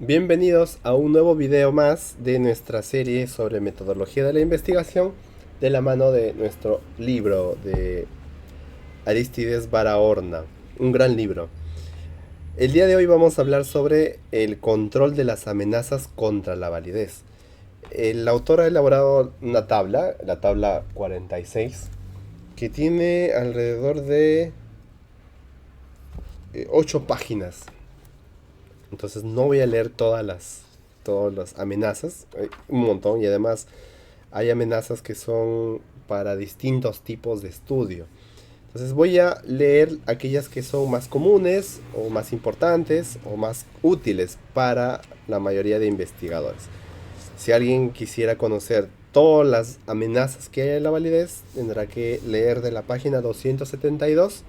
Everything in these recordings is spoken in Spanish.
Bienvenidos a un nuevo video más de nuestra serie sobre metodología de la investigación de la mano de nuestro libro de Arístides Barahona, un gran libro. El día de hoy vamos a hablar sobre el control de las amenazas contra la validez. El autor ha elaborado una tabla, la tabla 46, que tiene alrededor de 8 páginas. Entonces no voy a leer todas las amenazas, hay un montón, y además hay amenazas que son para distintos tipos de estudio. Entonces voy a leer aquellas que son más comunes o más importantes o más útiles para la mayoría de investigadores. Si alguien quisiera conocer todas las amenazas que hay en la validez, tendrá que leer de la página 272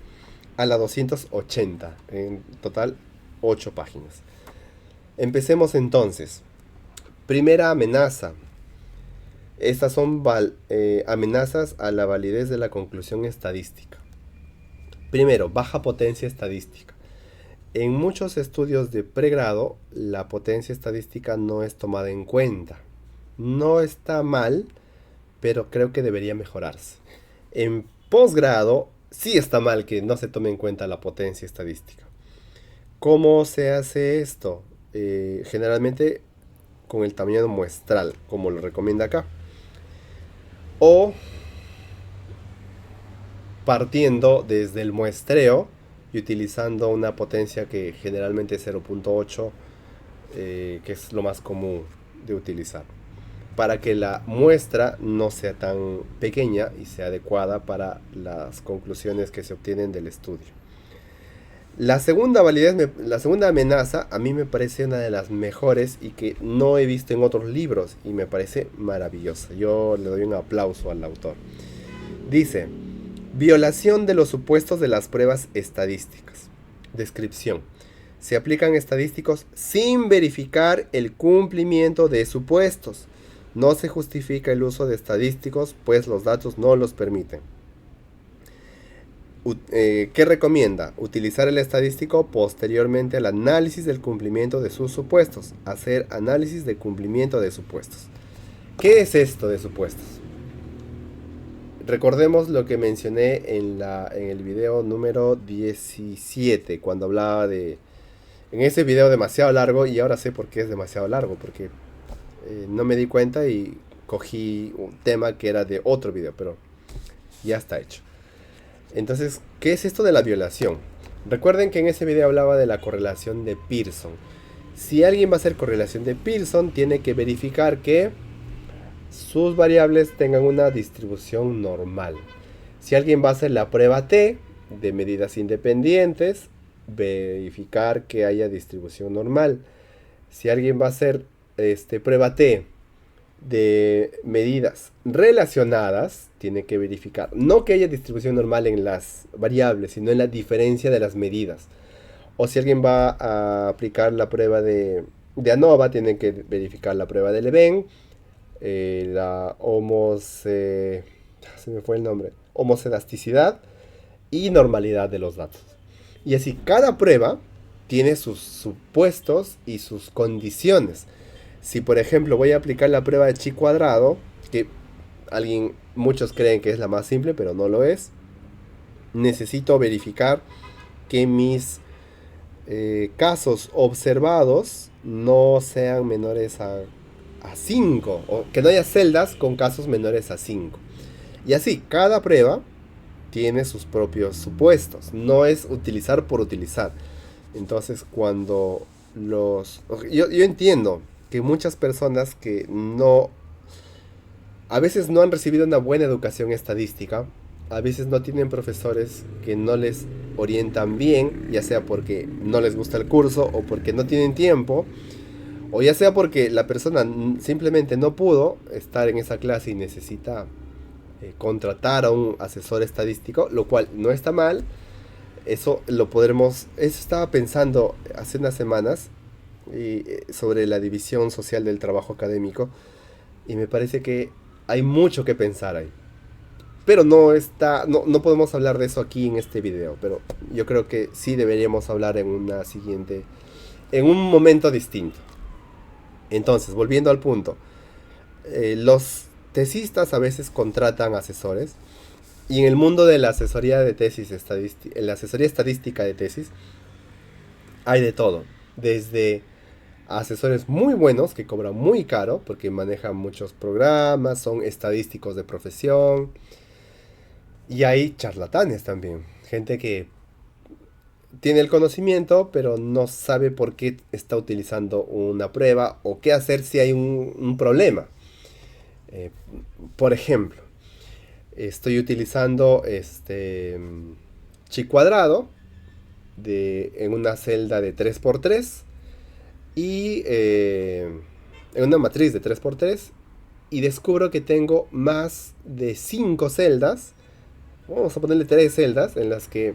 a la 280, en total 8 páginas. Empecemos entonces. Primera amenaza. Estas son amenazas a la validez de la conclusión estadística. Primero, baja potencia estadística. En muchos estudios de pregrado, la potencia estadística no es tomada en cuenta. No está mal, pero creo que debería mejorarse. En posgrado, sí está mal que no se tome en cuenta la potencia estadística. ¿Cómo se hace esto? Generalmente con el tamaño muestral, como lo recomienda acá. O partiendo desde el muestreo y utilizando una potencia que generalmente es 0.8, que es lo más común de utilizar, para que la muestra no sea tan pequeña y sea adecuada para las conclusiones que se obtienen del estudio. La segunda validez, la segunda amenaza, a mí me parece una de las mejores y que no he visto en otros libros y me parece maravillosa. Yo le doy un aplauso al autor. Dice: violación de los supuestos de las pruebas estadísticas. Descripción: se aplican estadísticos sin verificar el cumplimiento de supuestos. No se justifica el uso de estadísticos, pues los datos no los permiten. ¿Qué recomienda? Utilizar el estadístico posteriormente al análisis del cumplimiento de sus supuestos. Hacer análisis de cumplimiento de supuestos. ¿Qué es esto de supuestos? Recordemos lo que mencioné en el video número 17, cuando hablaba de... En ese video demasiado largo, y ahora sé por qué es demasiado largo, porque no me di cuenta y cogí un tema que era de otro video, pero ya está hecho. Entonces, ¿qué es esto de la violación? Recuerden que en ese video hablaba de la correlación de Pearson. Si alguien va a hacer correlación de Pearson, tiene que verificar que sus variables tengan una distribución normal. Si alguien va a hacer la prueba T de medidas independientes, verificar que haya distribución normal. Si alguien va a hacer prueba T de medidas relacionadas, tiene que verificar no que haya distribución normal en las variables, sino en la diferencia de las medidas. O si alguien va a aplicar la prueba de ANOVA, tiene que verificar la prueba de Leven, la se me fue el nombre, homocedasticidad y normalidad de los datos. Y así cada prueba tiene sus supuestos y sus condiciones. Si por ejemplo voy a aplicar la prueba de chi cuadrado, que muchos creen que es la más simple, pero no lo es, necesito verificar que mis casos observados no sean menores a 5, o que no haya celdas con casos menores a 5. Y así, cada prueba tiene sus propios supuestos, no es utilizar por utilizar. Entonces, cuando yo entiendo que muchas personas que a veces no han recibido una buena educación estadística, a veces no tienen profesores que no les orientan bien, ya sea porque no les gusta el curso o porque no tienen tiempo, o ya sea porque la persona simplemente no pudo estar en esa clase y necesita contratar a un asesor estadístico, lo cual no está mal. Eso estaba pensando hace unas semanas sobre la división social del trabajo académico, y me parece que hay mucho que pensar ahí. Pero no podemos hablar de eso aquí en este video, pero yo creo que sí deberíamos hablar en un momento distinto. Entonces, volviendo al punto, los tesistas a veces contratan asesores y en el mundo de la asesoría de tesis, en la asesoría estadística de tesis, hay de todo. Desde asesores muy buenos que cobran muy caro porque manejan muchos programas, son estadísticos de profesión. Y hay charlatanes también. Gente que tiene el conocimiento pero no sabe por qué está utilizando una prueba o qué hacer si hay un problema. Eh, por ejemplo, estoy utilizando chi cuadrado en una celda de 3x3 y en una matriz de 3x3 y descubro que tengo más de 5 celdas, vamos a ponerle 3 celdas en las que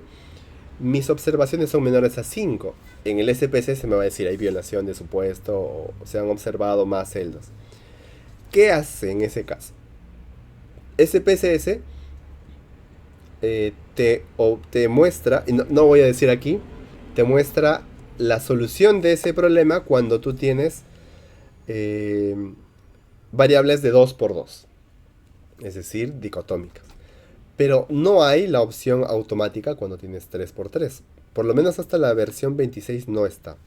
mis observaciones son menores a 5. En el SPC se me va a decir hay violación de supuesto o se han observado más celdas. ¿Qué hace en ese caso? SPSS te muestra, y no voy a decir aquí, te muestra la solución de ese problema cuando tú tienes eh, variables de 2x2, es decir, dicotómicas. Pero no hay la opción automática cuando tienes 3x3. Por lo menos hasta la versión 26 no está.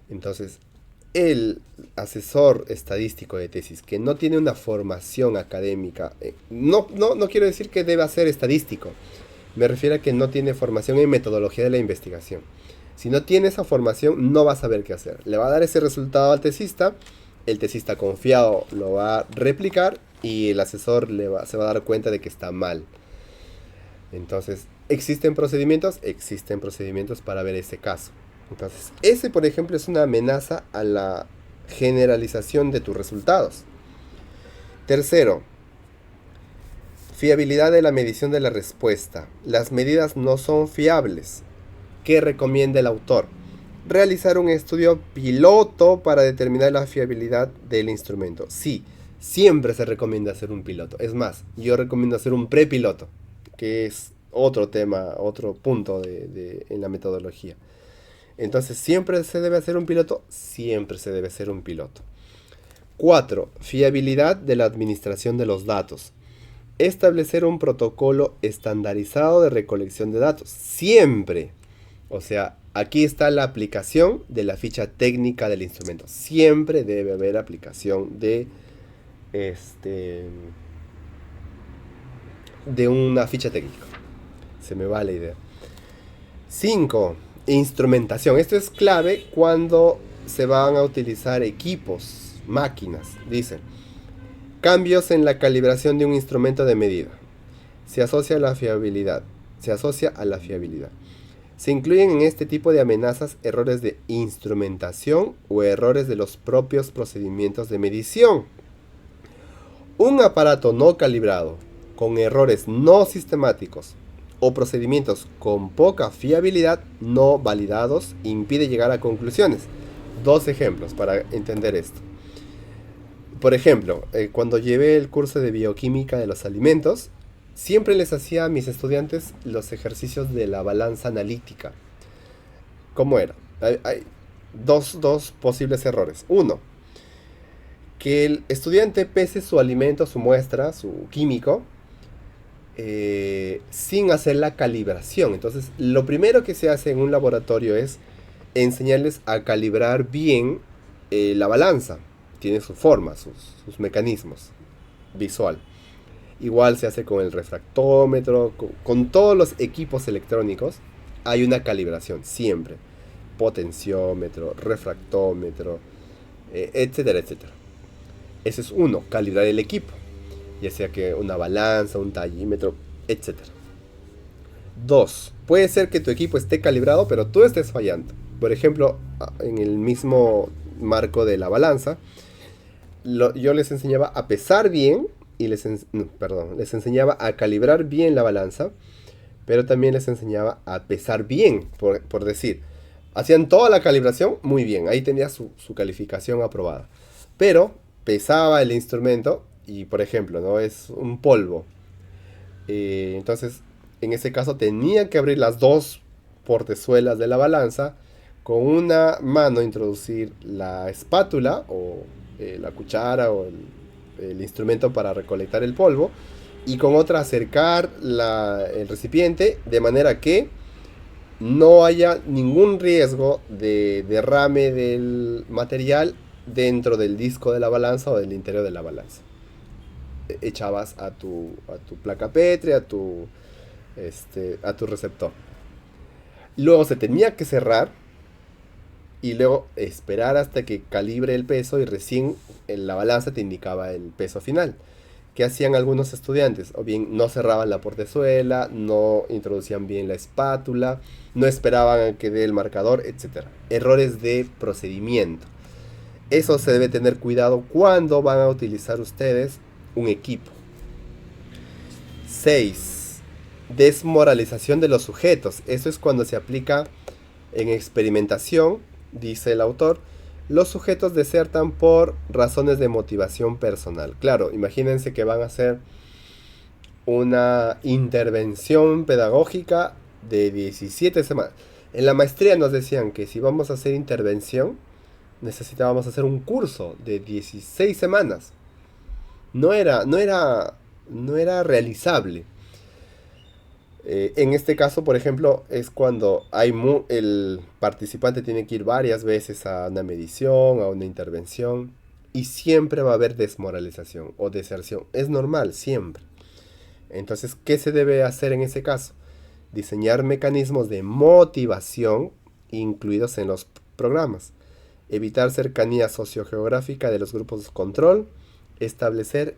Entonces, el asesor estadístico de tesis que no tiene una formación académica, no quiero decir que deba ser estadístico, me refiero a que no tiene formación en metodología de la investigación. Si no tiene esa formación, no va a saber qué hacer. Le va a dar ese resultado al tesista, el tesista confiado lo va a replicar y el asesor se va a dar cuenta de que está mal. Entonces, ¿existen procedimientos? Existen procedimientos para ver ese caso. Entonces, ese, por ejemplo, es una amenaza a la generalización de tus resultados. Tercero, fiabilidad de la medición de la respuesta. Las medidas no son fiables. ¿Qué recomienda el autor? Realizar un estudio piloto para determinar la fiabilidad del instrumento. Sí, siempre se recomienda hacer un piloto. Es más, yo recomiendo hacer un prepiloto, que es otro tema, otro punto en la metodología. Entonces, ¿siempre se debe hacer un piloto? Siempre se debe hacer un piloto. 4. Fiabilidad de la administración de los datos. Establecer un protocolo estandarizado de recolección de datos. Siempre. O sea, aquí está la aplicación de la ficha técnica del instrumento. Siempre debe haber aplicación de una ficha técnica. Se me va la idea. 5. Instrumentación. Esto es clave cuando se van a utilizar equipos, máquinas. Dice, cambios en la calibración de un instrumento de medida. Se asocia a la fiabilidad. Se incluyen en este tipo de amenazas errores de instrumentación o errores de los propios procedimientos de medición. Un aparato no calibrado, con errores no sistemáticos o procedimientos con poca fiabilidad no validados impide llegar a conclusiones. 2 ejemplos para entender esto. Por ejemplo, cuando llevé el curso de bioquímica de los alimentos, siempre les hacía a mis estudiantes los ejercicios de la balanza analítica. ¿Cómo era? Hay dos posibles errores. Uno, que el estudiante pese su alimento, su muestra, su químico, sin hacer la calibración. Entonces, lo primero que se hace en un laboratorio es enseñarles a calibrar bien la balanza. Tiene su forma, sus mecanismos visual. Igual se hace con el refractómetro, con todos los equipos electrónicos. Hay una calibración siempre. Potenciómetro, refractómetro, etcétera, etcétera. Ese es uno, calibrar el equipo. Ya sea que una balanza, un tallímetro, etcétera. 2. Puede ser que tu equipo esté calibrado, pero tú estés fallando. Por ejemplo, en el mismo marco de la balanza, yo les enseñaba a pesar bien y les enseñaba a calibrar bien la balanza, pero también les enseñaba a pesar bien, por decir. Hacían toda la calibración muy bien, ahí tenía su calificación aprobada. Pero pesaba el instrumento y, por ejemplo, no es un polvo. Entonces, en ese caso tenía que abrir las dos portezuelas de la balanza, con una mano introducir la espátula o la cuchara o el instrumento para recolectar el polvo y con otra acercar el recipiente de manera que no haya ningún riesgo de derrame del material dentro del disco de la balanza o del interior de la balanza. Echabas a tu placa pétrea, a tu receptor. Luego se tenía que cerrar y luego esperar hasta que calibre el peso y recién en la balanza te indicaba el peso final. ¿Qué hacían algunos estudiantes? O bien no cerraban la portezuela, no introducían bien la espátula, no esperaban a que dé el marcador, etc. Errores de procedimiento. Eso se debe tener cuidado cuando van a utilizar ustedes un equipo. 6. Desmoralización de los sujetos. Eso es cuando se aplica en experimentación, dice el autor. Los sujetos desertan por razones de motivación personal. Claro, imagínense que van a hacer una intervención pedagógica de 17 semanas. En la maestría nos decían que si vamos a hacer intervención, necesitábamos hacer un curso de 16 semanas. No era realizable. En este caso, por ejemplo, es cuando el participante tiene que ir varias veces a una medición, a una intervención, y siempre va a haber desmoralización o deserción. Es normal, siempre. Entonces, ¿qué se debe hacer en ese caso? Diseñar mecanismos de motivación incluidos en los programas. Evitar cercanía sociogeográfica de los grupos de control. Establecer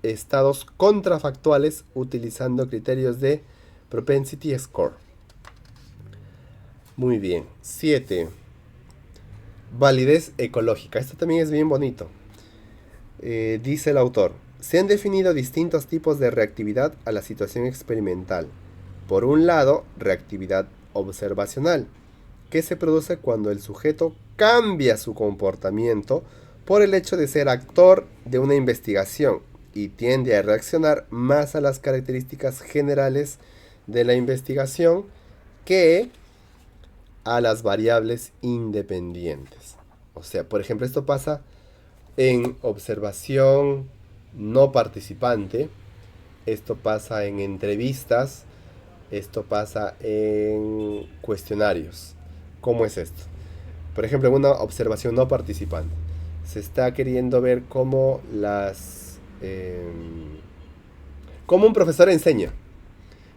estados contrafactuales utilizando criterios de Propensity Score. Muy bien. 7. Validez ecológica. Esto también es bien bonito. Dice el autor. Se han definido distintos tipos de reactividad a la situación experimental. Por un lado, reactividad observacional, que se produce cuando el sujeto cambia su comportamiento por el hecho de ser actor de una investigación y tiende a reaccionar más a las características generales de la investigación que a las variables independientes. O sea, por ejemplo, esto pasa en observación no participante, esto pasa en entrevistas, esto pasa en cuestionarios. ¿Cómo es esto? Por ejemplo, en una observación no participante, se está queriendo ver cómo cómo un profesor enseña,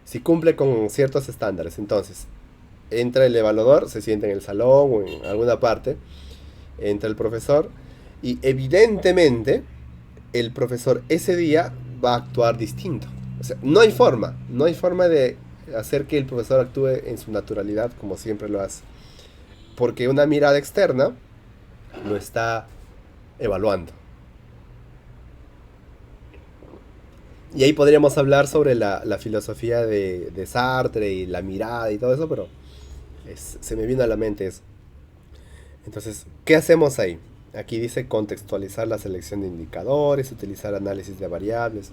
si cumple con ciertos estándares. Entonces, entra el evaluador, se sienta en el salón o en alguna parte, entra el profesor y evidentemente el profesor ese día va a actuar distinto. O sea, no hay forma de hacer que el profesor actúe en su naturalidad como siempre lo hace. Porque una mirada externa lo está evaluando. Y ahí podríamos hablar sobre la filosofía de Sartre y la mirada y todo eso, pero se me vino a la mente eso. Entonces, ¿qué hacemos ahí? Aquí dice contextualizar la selección de indicadores, utilizar análisis de variables.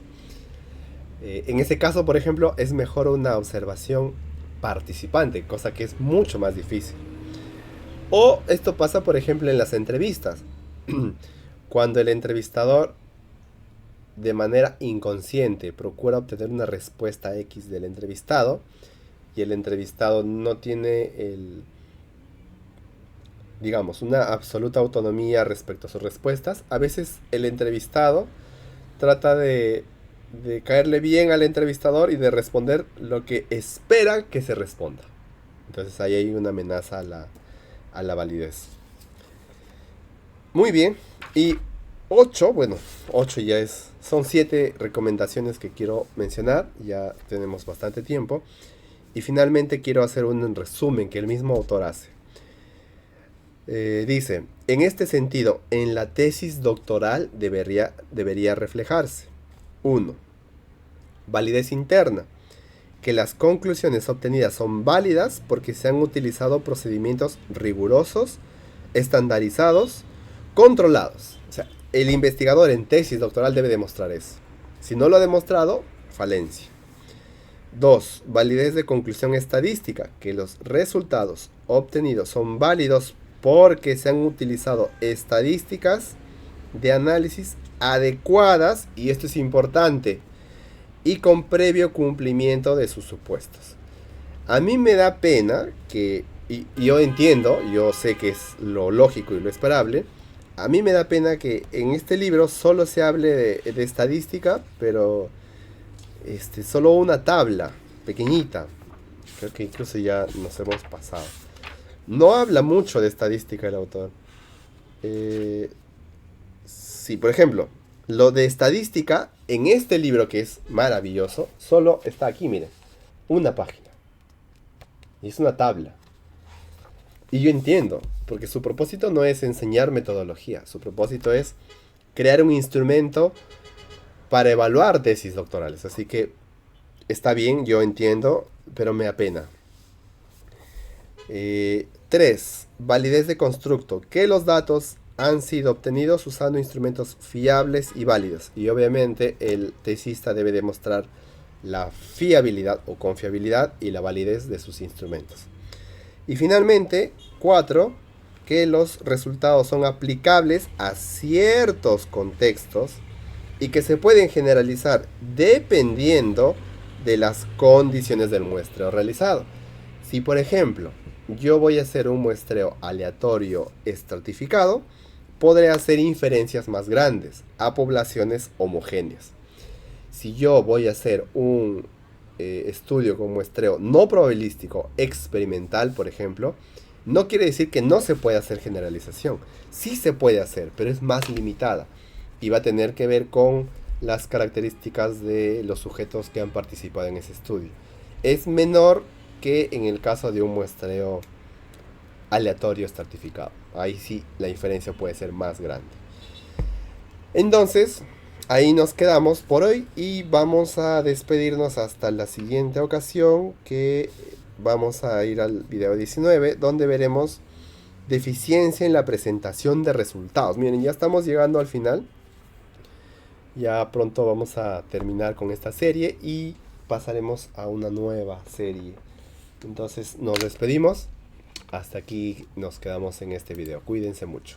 En ese caso, por ejemplo, es mejor una observación participante, cosa que es mucho más difícil. O esto pasa, por ejemplo, en las entrevistas. Cuando el entrevistador, de manera inconsciente, procura obtener una respuesta X del entrevistado, y el entrevistado no tiene digamos, una absoluta autonomía respecto a sus respuestas, a veces el entrevistado trata de caerle bien al entrevistador y de responder lo que espera que se responda. Entonces ahí hay una amenaza a la validez. Muy bien. Y 8, bueno, 8 ya son 7 recomendaciones que quiero mencionar, ya tenemos bastante tiempo. Y finalmente quiero hacer un resumen que el mismo autor hace. Dice, en este sentido, en la tesis doctoral debería reflejarse 1. Validez interna, que las conclusiones obtenidas son válidas porque se han utilizado procedimientos rigurosos, estandarizados, controlados. O sea, el investigador en tesis doctoral debe demostrar eso. Si no lo ha demostrado, falencia. 2. Validez de conclusión estadística, que los resultados obtenidos son válidos porque se han utilizado estadísticas de análisis adecuadas, y esto es importante, y con previo cumplimiento de sus supuestos. A mí me da pena que, y yo entiendo, yo sé que es lo lógico y lo esperable, a mí me da pena que en este libro solo se hable de estadística, pero solo una tabla pequeñita. Creo que incluso ya nos hemos pasado. No habla mucho de estadística el autor. Sí, por ejemplo, lo de estadística en este libro que es maravilloso, solo está aquí, miren, una página. Y es una tabla. Y yo entiendo, porque su propósito no es enseñar metodología, su propósito es crear un instrumento para evaluar tesis doctorales. Así que está bien, yo entiendo, pero me apena. 3. Validez de constructo. Que los datos han sido obtenidos usando instrumentos fiables y válidos. Y obviamente el tesista debe demostrar la fiabilidad o confiabilidad y la validez de sus instrumentos. Y finalmente, 4. Que los resultados son aplicables a ciertos contextos y que se pueden generalizar dependiendo de las condiciones del muestreo realizado. Si por ejemplo yo voy a hacer un muestreo aleatorio estratificado, podré hacer inferencias más grandes a poblaciones homogéneas. Si yo voy a hacer un estudio con muestreo no probabilístico experimental, por ejemplo, no quiere decir que no se pueda hacer generalización. Sí se puede hacer, pero es más limitada y va a tener que ver con las características de los sujetos que han participado en ese estudio. Es menor que en el caso de un muestreo aleatorio estratificado. Ahí sí la inferencia puede ser más grande. Entonces, ahí nos quedamos por hoy y vamos a despedirnos hasta la siguiente ocasión, que vamos a ir al video 19, donde veremos deficiencia en la presentación de resultados. Miren, ya estamos llegando al final. Ya pronto vamos a terminar con esta serie y pasaremos a una nueva serie. Entonces nos despedimos. Hasta aquí nos quedamos en este video. Cuídense mucho.